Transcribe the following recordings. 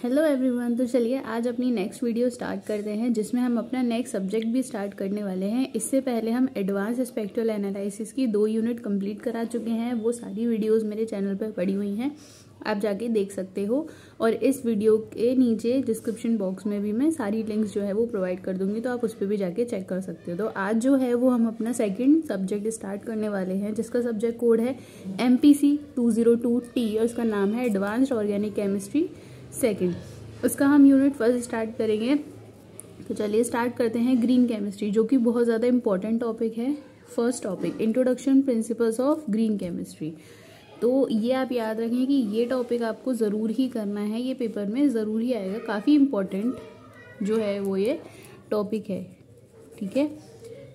Hello everyone. तो चलिए आज अपनी नेक्स्ट वीडियो स्टार्ट करते हैं, जिसमें हम अपना नेक्स्ट सब्जेक्ट भी स्टार्ट करने वाले हैं। इससे पहले हम एडवांस स्पेक्ट्रल एनालिसिस की 2 यूनिट कंप्लीट करा चुके हैं। वो सारी वीडियोस मेरे चैनल पर पड़ी हुई हैं, आप जाके देख सकते हो। और इस वीडियो के नीचे डिस्क्रिप्शन बॉक्स में भी मैं सारी लिंक्स जो है वो प्रोवाइड कर दूंगी, तो आप उस पर भी जाके चेक कर सकते हो। तो आज जो है वो हम अपना सेकेंड सब्जेक्ट स्टार्ट करने वाले हैं, जिसका सब्जेक्ट कोड है MPC 202T और उसका नाम है एडवांस्ड ऑर्गेनिक केमिस्ट्री सेकेंड। उसका हम यूनिट फर्स्ट स्टार्ट करेंगे। तो चलिए स्टार्ट करते हैं ग्रीन केमिस्ट्री, जो कि बहुत ज़्यादा इंपॉर्टेंट टॉपिक है। First topic introduction principles of green chemistry. तो ये आप याद रखें कि ये टॉपिक आपको ज़रूर ही करना है, ये पेपर में ज़रूर ही आएगा। काफ़ी इम्पोर्टेंट जो है वो ये टॉपिक है, ठीक है।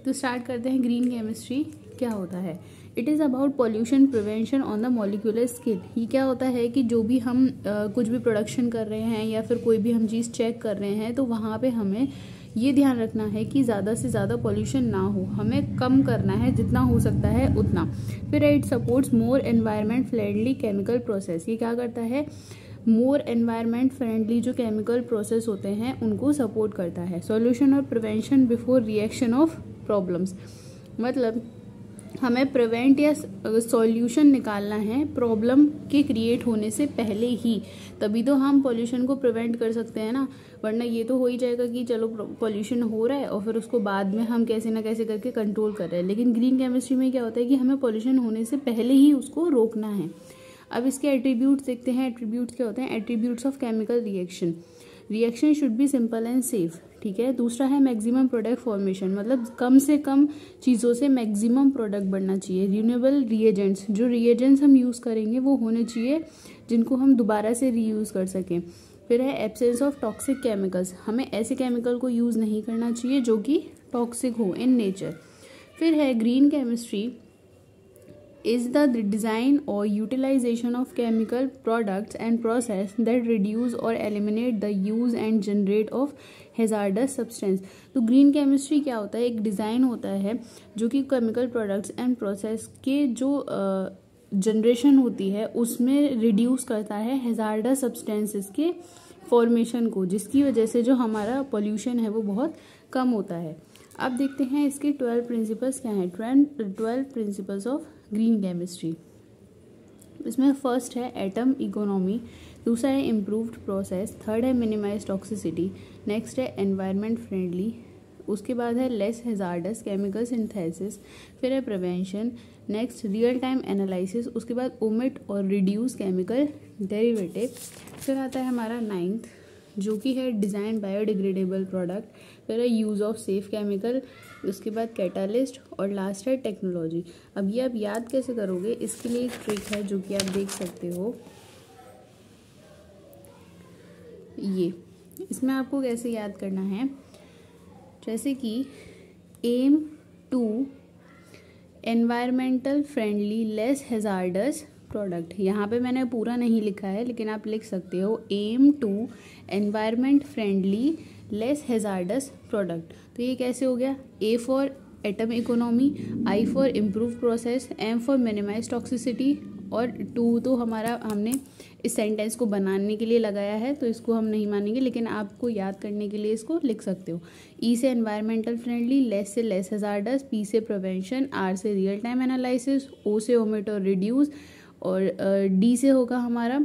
तो स्टार्ट करते हैं। ग्रीन केमिस्ट्री क्या होता है? It is about pollution prevention on the molecular scale. ये क्या होता है कि जो भी हम कुछ भी प्रोडक्शन कर रहे हैं या फिर कोई भी हम चीज़ चेक कर रहे हैं, तो वहाँ पे हमें ये ध्यान रखना है कि ज़्यादा से ज़्यादा पॉल्यूशन ना हो, हमें कम करना है जितना हो सकता है उतना। फिर it supports more environment friendly chemical process. ये क्या करता है? मोर एनवायरनमेंट फ्रेंडली जो केमिकल प्रोसेस होते हैं उनको सपोर्ट करता है। सॉल्यूशन और prevention before reaction of problems, मतलब हमें प्रिवेंट या सॉल्यूशन निकालना है प्रॉब्लम के क्रिएट होने से पहले ही, तभी तो हम पॉल्यूशन को प्रिवेंट कर सकते हैं ना। वरना ये तो हो ही जाएगा कि चलो पॉल्यूशन हो रहा है और फिर उसको बाद में हम कैसे ना कैसे करके कंट्रोल कर रहे हैं। लेकिन ग्रीन केमिस्ट्री में क्या होता है कि हमें पॉल्यूशन होने से पहले ही उसको रोकना है। अब इसके एट्रीब्यूट्स देखते हैं। एट्रीब्यूट्स क्या होते हैं? Attributes of chemical reaction. Reaction should be simple and safe, ठीक है। दूसरा है मैक्सिमम प्रोडक्ट फॉर्मेशन, मतलब कम से कम चीज़ों से मैक्सिमम प्रोडक्ट बनना चाहिए। रिन्यूएबल रिएजेंट्स, जो रिएजेंट्स हम यूज़ करेंगे वो होने चाहिए जिनको हम दोबारा से रीयूज़ कर सकें। फिर है एब्सेंस ऑफ टॉक्सिक केमिकल्स, हमें ऐसे केमिकल को यूज़ नहीं करना चाहिए जो कि टॉक्सिक हो इन नेचर। फिर है green chemistry is the design or utilization of chemical products and process that reduce or eliminate the use and generate of hazardous substance। तो ग्रीन केमिस्ट्री क्या होता है? एक डिज़ाइन होता है जो कि केमिकल प्रोडक्ट्स एंड प्रोसेस के जो जनरेशन होती है उसमें रिड्यूस करता है हैजार्डस सब्सटेंसेस के फॉर्मेशन को, जिसकी वजह से जो हमारा पोल्यूशन है वो बहुत कम होता है। अब देखते हैं इसके 12 प्रिंसिपल्स क्या हैं। 12 प्रिंसिपल्स ऑफ ग्रीन केमिस्ट्री। इसमें फर्स्ट है एटम इकोनॉमी, दूसरा है इम्प्रूव्ड प्रोसेस, थर्ड है मिनिमाइज टॉक्सिसिटी, नेक्स्ट है एनवायरनमेंट फ्रेंडली, उसके बाद है लेस हैजार्डस केमिकल सिंथेसिस, फिर है prevention, next real time analysis, उसके बाद ओमिट और रिड्यूस केमिकल डेरिवेटिव। फिर आता है हमारा 9th जो कि है डिज़ाइन बायोडिग्रेडेबल प्रोडक्ट, फिर है यूज़ ऑफ सेफ केमिकल, उसके बाद कैटालिस्ट और लास्ट है टेक्नोलॉजी। अब ये आप याद कैसे करोगे, इसके लिए एक ट्रिक है जो कि आप देख सकते हो। ये इसमें आपको कैसे याद करना है, जैसे कि aim to environmental friendly less hazardous product. यहाँ पे मैंने पूरा नहीं लिखा है लेकिन आप लिख सकते हो aim to environment friendly less hazardous product. तो ये कैसे हो गया? A for atom economy, I for improve process, M for minimise toxicity और 2 तो हमारा हमने इस सेंटेंस को बनाने के लिए लगाया है, तो इसको हम नहीं मानेंगे, लेकिन आपको याद करने के लिए इसको लिख सकते हो। ई से एनवायरमेंटल फ्रेंडली, लेस से लेस हैजार्डस, पी से प्रिवेंशन, आर से रियल टाइम एनालिसिस, ओ से ओमिट और रिड्यूस और डी से होगा हमारा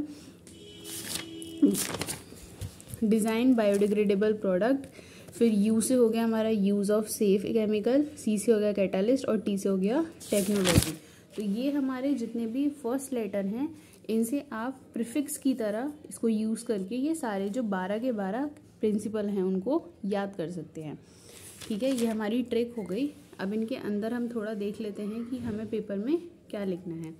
डिज़ाइन बायोडिग्रेडेबल प्रोडक्ट, फिर यू से हो गया हमारा यूज़ ऑफ सेफ केमिकल, सी से हो गया कैटालिस्ट और टी से हो गया टेक्नोलॉजी। तो ये हमारे जितने भी फर्स्ट लेटर हैं इनसे आप प्रीफिक्स की तरह इसको यूज़ करके ये सारे जो 12 के 12 प्रिंसिपल हैं उनको याद कर सकते हैं, ठीक है। ये हमारी ट्रिक हो गई। अब इनके अंदर हम थोड़ा देख लेते हैं कि हमें पेपर में क्या लिखना है।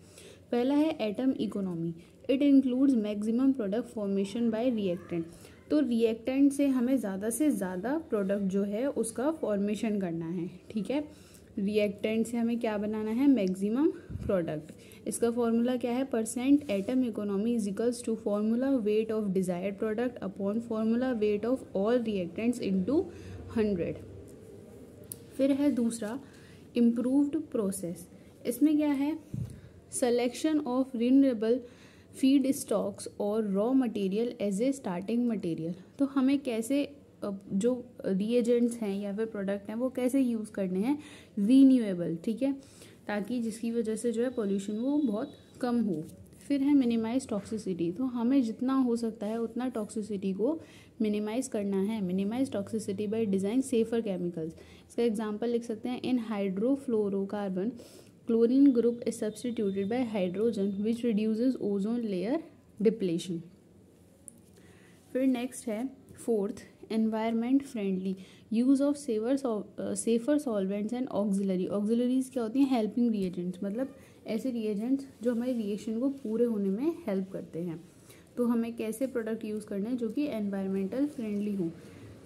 पहला है atom economy. It includes maximum product formation by reactant. तो रिएक्टेंट से हमें ज़्यादा से ज़्यादा प्रोडक्ट जो है उसका फॉर्मेशन करना है, ठीक है। रिएक्टेंट से हमें क्या बनाना है? Maximum product. इसका फॉर्मूला क्या है? Percent atom economy is equals to formula weight of desired product upon formula weight of all reactants into 100। फिर है दूसरा इम्प्रूव्ड प्रोसेस। इसमें क्या है? Selection of renewable feed stocks और raw material as a starting material. तो हमें कैसे जो रिएजेंट्स हैं या फिर प्रोडक्ट हैं वो कैसे यूज़ करने हैं रीन्यूएबल, ठीक है, ताकि जिसकी वजह से जो है पोल्यूशन वो बहुत कम हो। फिर है मिनिमाइज टॉक्सिसिटी। तो हमें जितना हो सकता है उतना टॉक्सिसिटी को मिनिमाइज करना है। Minimize toxicity by design safer chemicals. इसका एग्जांपल लिख सकते हैं, in hydrofluorocarbon chlorine group is substituted by hydrogen which reduces ozone layer depletion. फिर नेक्स्ट है fourth, environment friendly use of safer solvents and auxiliary. Auxiliaries क्या होती हैं? Helping reagents, मतलब ऐसे रिएजेंट्स जो हमारे रिएक्शन को पूरे होने में हेल्प करते हैं। तो हमें कैसे प्रोडक्ट यूज़ करने हैं जो कि एनवायरमेंटल फ्रेंडली हो।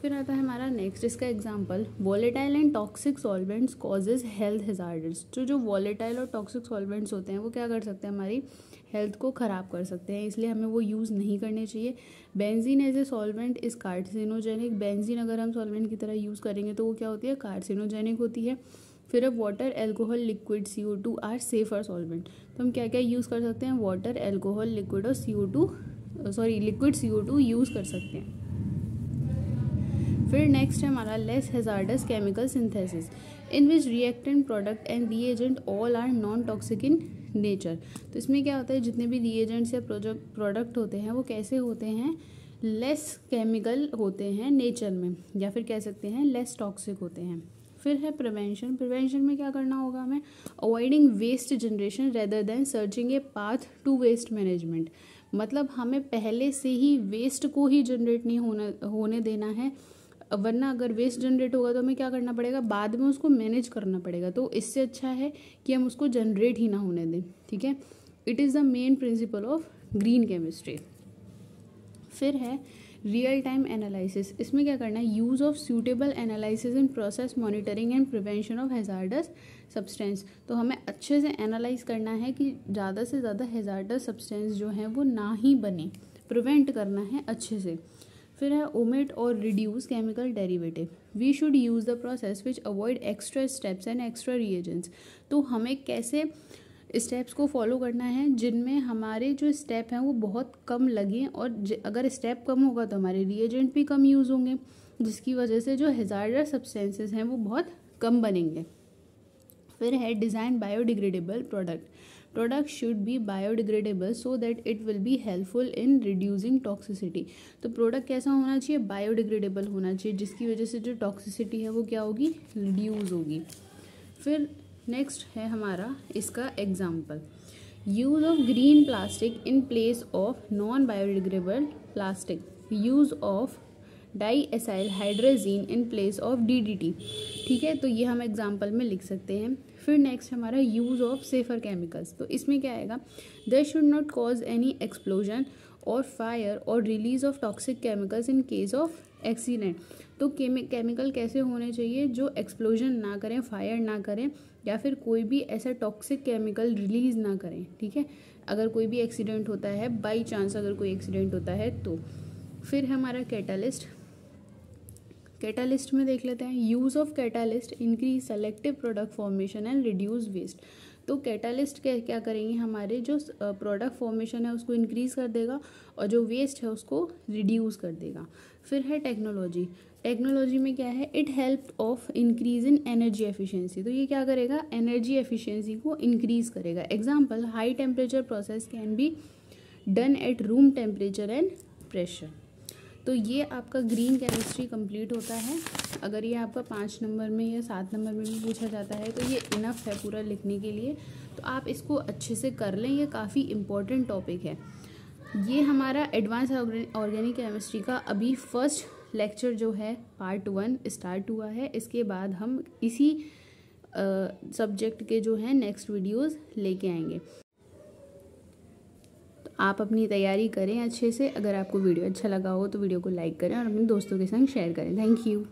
फिर आता है हमारा नेक्स्ट, इसका example, volatile and toxic solvents causes health hazards. जो वॉलेटाइल और टॉक्सिक सॉल्वेंट्स होते हैं वो क्या कर सकते हैं? हमारी हेल्थ को ख़राब कर सकते हैं, इसलिए हमें वो यूज़ नहीं करने चाहिए। Benzene as a solvent is carcinogenic. Benzene अगर हम सॉल्वेंट की तरह यूज़ करेंगे तो वो क्या होती है? कार्सिनोजेनिक होती है। फिर अब water, alcohol, liquid, CO2 are safer solvent. तो हम क्या क्या यूज़ कर सकते हैं? वाटर, एल्कोहल, लिक्विड और लिक्विड CO2 यूज़ कर सकते हैं। फिर नेक्स्ट है हमारा less hazardous chemical synthesis in which reactant product and reagent all are non toxic in nature. तो इसमें क्या होता है? जितने भी रिएजेंट्स या प्रोडक्ट होते हैं वो कैसे होते हैं? लेस केमिकल होते हैं नेचर में, या फिर कह सकते हैं लेस टॉक्सिक होते हैं। फिर है प्रिवेंशन। प्रिवेंशन में क्या करना होगा हमें? Avoiding waste generation rather than searching a path to waste management. मतलब हमें पहले से ही वेस्ट को ही जनरेट नहीं होने देना है, वरना अगर वेस्ट जनरेट होगा तो हमें क्या करना पड़ेगा? बाद में उसको मैनेज करना पड़ेगा। तो इससे अच्छा है कि हम उसको जनरेट ही ना होने दें, ठीक है। It is the main principle of green chemistry. फिर है रियल टाइम एनालिसिस। इसमें क्या करना है? Use of suitable analysis in process monitoring and prevention of hazards substance. तो हमें अच्छे से एनालाइज करना है कि ज़्यादा से ज़्यादा हैजार्डस सब्सटेंस जो हैं वो ना ही बने, प्रिवेंट करना है अच्छे से। फिर है ओमिट और reduce chemical derivative. We should use the process which avoid extra steps and extra reagents. तो हमें कैसे स्टेप्स को फॉलो करना है जिनमें हमारे जो स्टेप हैं वो बहुत कम लगें, और अगर स्टेप कम होगा तो हमारे रिएजेंट भी कम यूज़ होंगे, जिसकी वजह से जो हैजार्डस सब्सटेंसेस हैं वो बहुत कम बनेंगे। फिर है design biodegradable product. Product should be biodegradable so that it will be helpful in reducing toxicity. तो प्रोडक्ट कैसा होना चाहिए? बायोडिग्रेडेबल होना चाहिए, जिसकी वजह से जो टॉक्सिसिटी है वो क्या होगी? रिड्यूस होगी। फिर नेक्स्ट है हमारा इसका example, use of green plastic in place of non biodegradable plastic, use of di acyl hydrazine in place of DDT, ठीक है। तो ये हम एग्जाम्पल में लिख सकते हैं। फिर नेक्स्ट हमारा यूज़ ऑफ सेफर केमिकल्स। तो इसमें क्या आएगा? They should not cause any explosion और फायर और release of toxic chemicals in case of accident. तो केमिकल कैसे होने चाहिए? जो एक्सप्लोजन ना करें, फायर ना करें, या फिर कोई भी ऐसा टॉक्सिक केमिकल रिलीज ना करें, ठीक है, अगर कोई भी एक्सीडेंट होता है, बाई चांस अगर कोई एक्सीडेंट होता है तो। फिर हमारा कैटालिस्ट। कैटालिस्ट में देख लेते हैं, use of catalyst increase selective product formation and reduce waste. तो कैटालिस्ट क्या करेंगे? हमारे जो प्रोडक्ट फॉर्मेशन है उसको इंक्रीज कर देगा और जो वेस्ट है उसको रिड्यूस कर देगा। फिर है टेक्नोलॉजी। टेक्नोलॉजी में क्या है? It help of increase in energy efficiency. तो ये क्या करेगा? एनर्जी एफिशिएंसी को इंक्रीज करेगा। Example, high temperature process can be done at room temperature and pressure. तो ये आपका ग्रीन केमिस्ट्री कंप्लीट होता है। अगर ये आपका 5 नंबर में या 7 नंबर में भी पूछा जाता है तो ये इनफ है पूरा लिखने के लिए। तो आप इसको अच्छे से कर लें, ये काफ़ी इम्पोर्टेंट टॉपिक है। ये हमारा एडवांस ऑर्गेनिक केमिस्ट्री का अभी फर्स्ट लेक्चर जो है पार्ट 1 स्टार्ट हुआ है। इसके बाद हम इसी सब्जेक्ट के जो हैं नेक्स्ट वीडियोज़ लेके आएंगे। आप अपनी तैयारी करें अच्छे से। अगर आपको वीडियो अच्छा लगा हो तो वीडियो को लाइक करें और अपने दोस्तों के संग शेयर करें। Thank you.